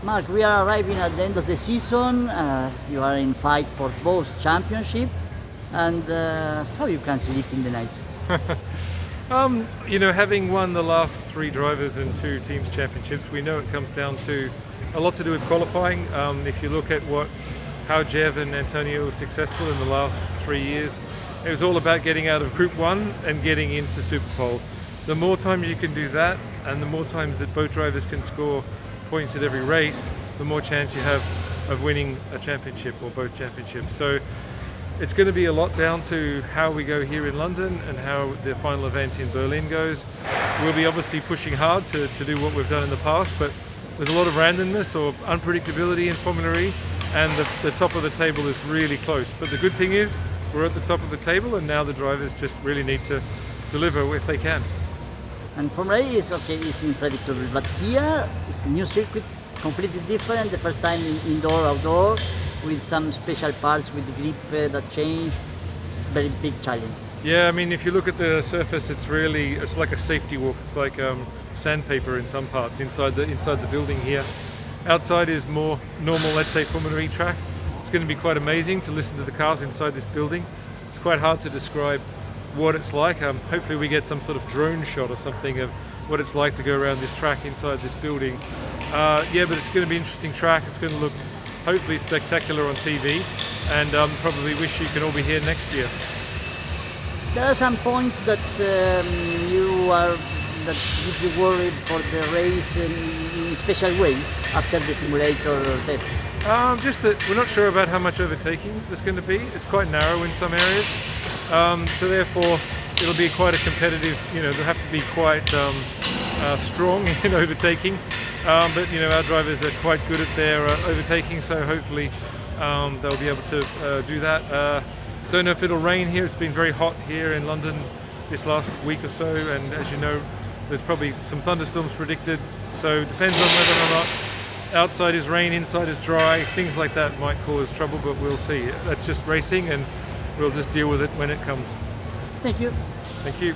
Mark, we are arriving at the end of the season. You are in fight for both championship, and how you can sleep in the night? Having won the last 3 drivers and 2 teams championships, we know it comes down to a lot to do with qualifying. If you look at how Jev and Antonio were successful in the last 3 years, it was all about getting out of Group 1 and getting into Superpole. The more times you can do that, and the more times that both drivers can score points at every race, the more chance you have of winning a championship or both championships. So it's going to be a lot down to how we go here in London and how the final event in Berlin goes. We'll be obviously pushing hard to do what we've done in the past, but there's a lot of randomness or unpredictability in Formula E, and the top of the table is really close. But the good thing is we're at the top of the table, and now the drivers just really need to deliver if they can. And Formula E is okay, it's unpredictable, but here it's a new circuit, completely different. The first time indoor, outdoor, with some special parts with the grip that change. It's a very big challenge. Yeah, I mean, if you look at the surface, it's like a safety walk. It's like sandpaper in some parts inside the building here. Outside is more normal, let's say, Formula E track. It's going to be quite amazing to listen to the cars inside this building. It's quite hard to describe what it's like. Hopefully we get some sort of drone shot or something of what it's like to go around this track inside this building. Yeah, but it's going to be an interesting track. It's going to look hopefully spectacular on TV, and probably wish you can all be here next year. There are some points that that give you worried for the race in a special way after the simulator test. Just that we're not sure about how much overtaking there's going to be. It's quite narrow in some areas, so therefore it'll be quite a competitive. They'll have to be quite strong in overtaking. But our drivers are quite good at their overtaking, so hopefully they'll be able to do that. Don't know if it'll rain here. It's been very hot here in London this last week or so, and as you know, there's probably some thunderstorms predicted. So it depends on whether or not outside is rain, inside is dry. Things like that might cause trouble, but we'll see. That's just racing, and we'll just deal with it when it comes. Thank you. Thank you.